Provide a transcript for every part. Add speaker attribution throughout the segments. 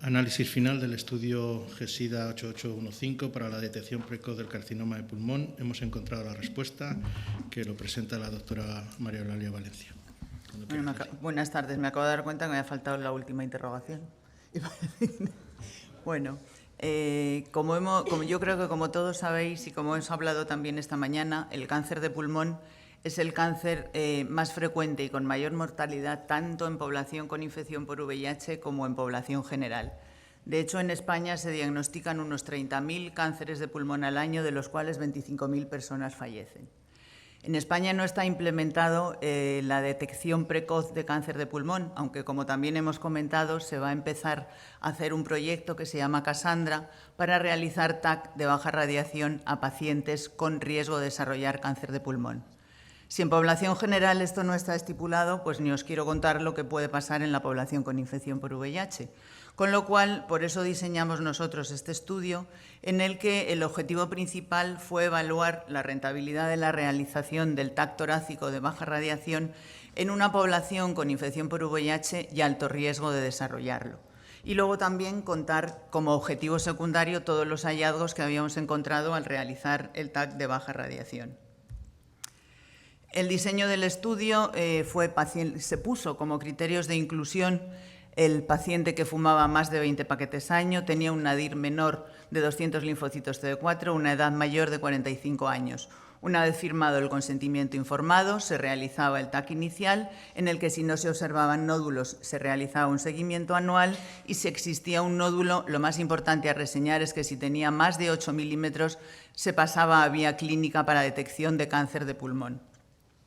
Speaker 1: Análisis final del estudio GESIDA 8815 para la detección precoz del carcinoma de pulmón. Hemos encontrado la respuesta que lo presenta la doctora María Eulalia Valencia.
Speaker 2: Bueno, buenas tardes. Me acabo de dar cuenta que me ha faltado la última interrogación. Bueno, yo creo que como todos sabéis y como hemos hablado también esta mañana, el cáncer de pulmón es el cáncer más frecuente y con mayor mortalidad tanto en población con infección por VIH como en población general. De hecho, en España se diagnostican unos 30.000 cánceres de pulmón al año, de los cuales 25.000 personas fallecen. En España no está implementado la detección precoz de cáncer de pulmón, aunque, como también hemos comentado, se va a empezar a hacer un proyecto que se llama Cassandra para realizar TAC de baja radiación a pacientes con riesgo de desarrollar cáncer de pulmón. Si en población general esto no está estipulado, pues ni os quiero contar lo que puede pasar en la población con infección por VIH. Con lo cual, por eso diseñamos nosotros este estudio, en el que el objetivo principal fue evaluar la rentabilidad de la realización del TAC torácico de baja radiación en una población con infección por VIH y alto riesgo de desarrollarlo. Y luego también contar como objetivo secundario todos los hallazgos que habíamos encontrado al realizar el TAC de baja radiación. El diseño del estudio se puso como criterios de inclusión el paciente que fumaba más de 20 paquetes año, tenía un nadir menor de 200 linfocitos CD4, una edad mayor de 45 años. Una vez firmado el consentimiento informado, se realizaba el TAC inicial, en el que si no se observaban nódulos se realizaba un seguimiento anual y si existía un nódulo, lo más importante a reseñar es que si tenía más de 8 milímetros se pasaba a vía clínica para detección de cáncer de pulmón.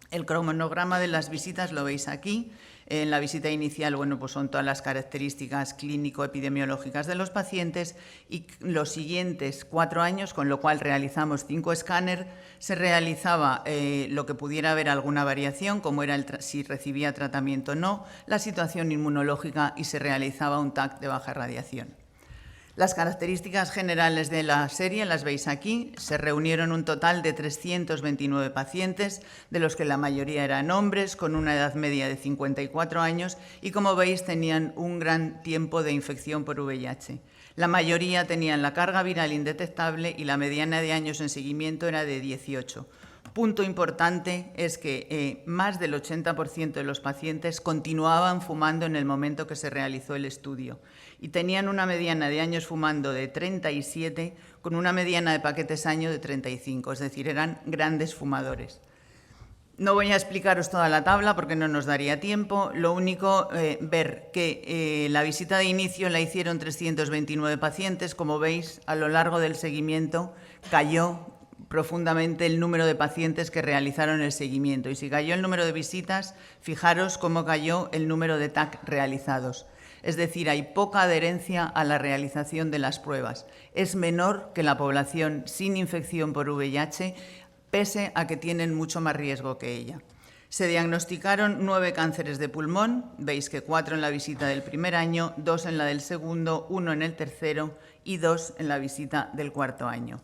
Speaker 2: El cronograma de las visitas lo veis aquí. En la visita inicial, pues son todas las características clínico-epidemiológicas de los pacientes y los siguientes 4 años, con lo cual realizamos 5 escáneres, se realizaba lo que pudiera haber alguna variación, como era si recibía tratamiento o no, la situación inmunológica y se realizaba un TAC de baja radiación. Las características generales de la serie las veis aquí. Se reunieron un total de 329 pacientes, de los que la mayoría eran hombres, con una edad media de 54 años y, como veis, tenían un gran tiempo de infección por VIH. La mayoría tenían la carga viral indetectable y la mediana de años en seguimiento era de 18. Punto importante es que más del 80% de los pacientes continuaban fumando en el momento que se realizó el estudio y tenían una mediana de años fumando de 37 con una mediana de paquetes año de 35, es decir, eran grandes fumadores. No voy a explicaros toda la tabla porque no nos daría tiempo, lo único ver que la visita de inicio la hicieron 329 pacientes, como veis, a lo largo del seguimiento cayó profundamente el número de pacientes que realizaron el seguimiento y si cayó el número de visitas, fijaros cómo cayó el número de TAC realizados. Es decir, hay poca adherencia a la realización de las pruebas. Es menor que la población sin infección por VIH, pese a que tienen mucho más riesgo que ella. Se diagnosticaron 9 cánceres de pulmón, veis que 4 en la visita del primer año, 2 en la del segundo, 1 en el tercero y 2 en la visita del cuarto año.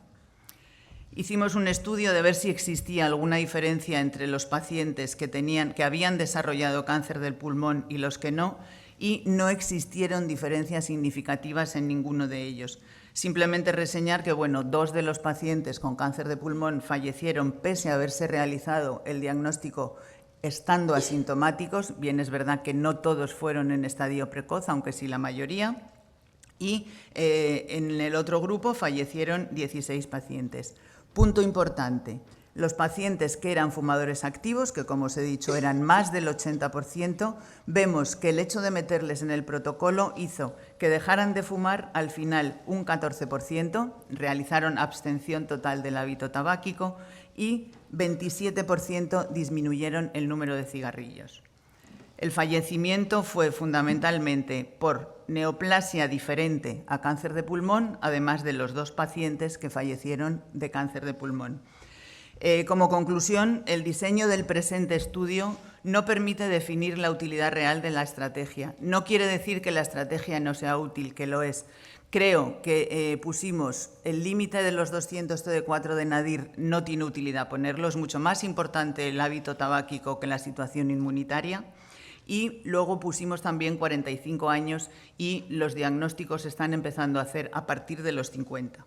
Speaker 2: Hicimos un estudio de ver si existía alguna diferencia entre los pacientes que habían desarrollado cáncer del pulmón y los que no, y no existieron diferencias significativas en ninguno de ellos. Simplemente reseñar que, 2 de los pacientes con cáncer de pulmón fallecieron pese a haberse realizado el diagnóstico estando asintomáticos. Bien, es verdad que no todos fueron en estadio precoz, aunque sí la mayoría. Y en el otro grupo fallecieron 16 pacientes. Punto importante, los pacientes que eran fumadores activos, que como os he dicho eran más del 80%, vemos que el hecho de meterles en el protocolo hizo que dejaran de fumar al final un 14%, realizaron abstención total del hábito tabáquico y 27% disminuyeron el número de cigarrillos. El fallecimiento fue fundamentalmente por neoplasia diferente a cáncer de pulmón, además de los 2 pacientes que fallecieron de cáncer de pulmón. Como conclusión, el diseño del presente estudio no permite definir la utilidad real de la estrategia. No quiere decir que la estrategia no sea útil, que lo es. Creo que pusimos el límite de los 200 CD4 de nadir, no tiene utilidad ponerlo, es mucho más importante el hábito tabáquico que la situación inmunitaria. Y luego pusimos también 45 años y los diagnósticos se están empezando a hacer a partir de los 50.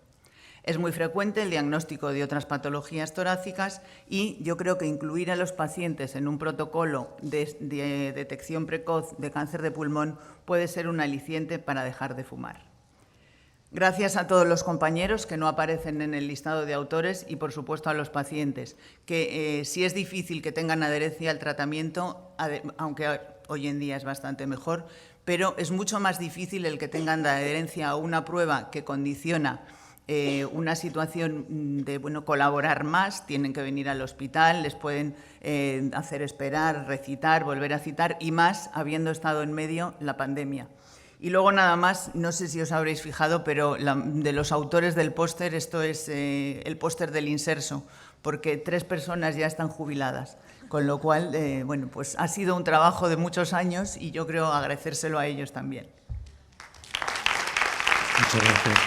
Speaker 2: Es muy frecuente el diagnóstico de otras patologías torácicas y yo creo que incluir a los pacientes en un protocolo de detección precoz de cáncer de pulmón puede ser un aliciente para dejar de fumar. Gracias a todos los compañeros que no aparecen en el listado de autores y, por supuesto, a los pacientes, que sí es difícil que tengan adherencia al tratamiento, aunque hoy en día es bastante mejor, pero es mucho más difícil el que tengan adherencia a una prueba que condiciona una situación de colaborar más, tienen que venir al hospital, les pueden hacer esperar, recitar, volver a citar y más habiendo estado en medio la pandemia. Y luego nada más, no sé si os habréis fijado, pero de los autores del póster, esto es el póster del Inserso, porque 3 personas ya están jubiladas, con lo cual, pues ha sido un trabajo de muchos años y yo creo agradecérselo a ellos también.
Speaker 1: Muchas gracias.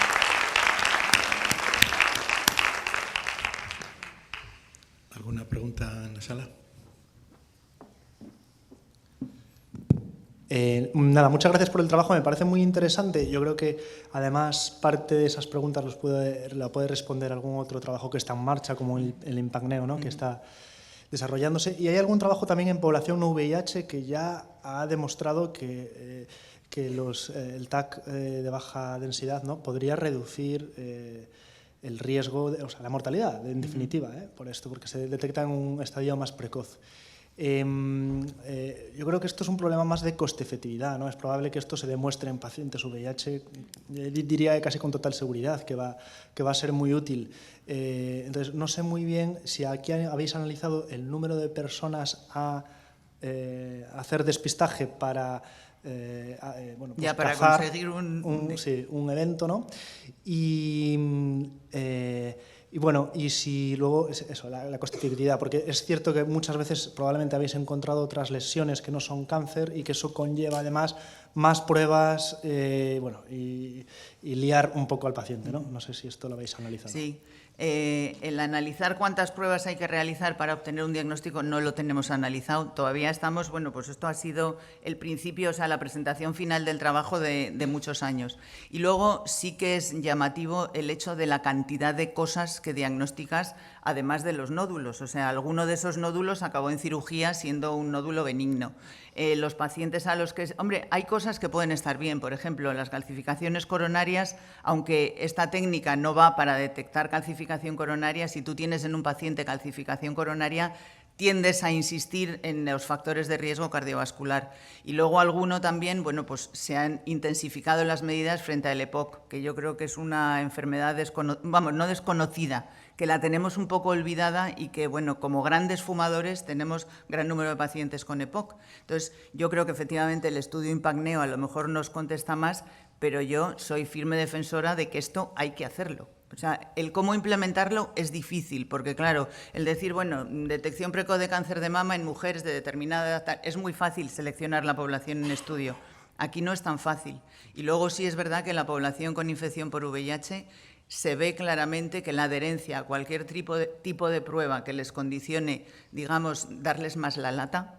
Speaker 1: ¿Alguna pregunta en la sala?
Speaker 3: Nada, muchas gracias por el trabajo, me parece muy interesante. Yo creo que además parte de esas preguntas la puede responder algún otro trabajo que está en marcha, como el Impacneo, ¿no? Que está desarrollándose. Y hay algún trabajo también en población no VIH que ya ha demostrado que el TAC de baja densidad, ¿no? Podría reducir el riesgo, la mortalidad, en definitiva, por esto, porque se detecta en un estadio más precoz. Yo creo que esto es un problema más de coste-efectividad, ¿no? Es probable que esto se demuestre en pacientes VIH, diría casi con total seguridad que va a ser muy útil. Entonces, no sé muy bien si aquí habéis analizado el número de personas a hacer despistaje para
Speaker 2: ya para conseguir
Speaker 3: un evento, ¿no? Y si luego, eso, la coste-efectividad, porque es cierto que muchas veces probablemente habéis encontrado otras lesiones que no son cáncer y que eso conlleva además más pruebas y liar un poco al paciente, ¿no? No sé si esto lo habéis analizado.
Speaker 2: Sí. El analizar cuántas pruebas hay que realizar para obtener un diagnóstico no lo tenemos analizado. Todavía estamos, pues esto ha sido el principio, la presentación final del trabajo de muchos años. Y luego sí que es llamativo el hecho de la cantidad de cosas que diagnosticas, además de los nódulos. Alguno de esos nódulos acabó en cirugía siendo un nódulo benigno. Los pacientes a los que... Hombre, hay cosas que pueden estar bien. Por ejemplo, las calcificaciones coronarias, aunque esta técnica no va para detectar calcificación coronaria, si tú tienes en un paciente calcificación coronaria, tiendes a insistir en los factores de riesgo cardiovascular. Y luego alguno también, pues se han intensificado las medidas frente al EPOC, que yo creo que es una enfermedad no desconocida, que la tenemos un poco olvidada y que, como grandes fumadores tenemos gran número de pacientes con EPOC. Entonces, yo creo que efectivamente el estudio Impacneo a lo mejor nos contesta más, pero yo soy firme defensora de que esto hay que hacerlo. El cómo implementarlo es difícil, porque claro, el decir, detección precoz de cáncer de mama en mujeres de determinada edad, es muy fácil seleccionar la población en estudio. Aquí no es tan fácil. Y luego sí es verdad que en la población con infección por VIH se ve claramente que la adherencia a cualquier tipo de prueba que les condicione, digamos, darles más la lata,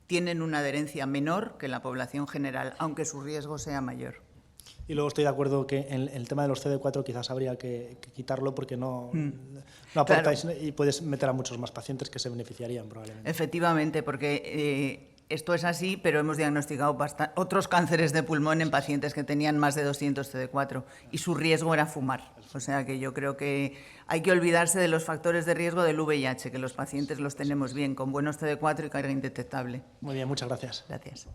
Speaker 2: tienen una adherencia menor que la población general, aunque su riesgo sea mayor.
Speaker 3: Y luego estoy de acuerdo que en el tema de los CD4 quizás habría que quitarlo porque no aportáis, claro, y puedes meter a muchos más pacientes que se beneficiarían probablemente.
Speaker 2: Efectivamente, porque esto es así, pero hemos diagnosticado otros cánceres de pulmón en pacientes que tenían más de 200 CD4 y su riesgo era fumar. O sea que yo creo que hay que olvidarse de los factores de riesgo del VIH, que los pacientes los tenemos bien, con buenos CD4 y carga indetectable.
Speaker 3: Muy bien, muchas gracias.
Speaker 2: Gracias.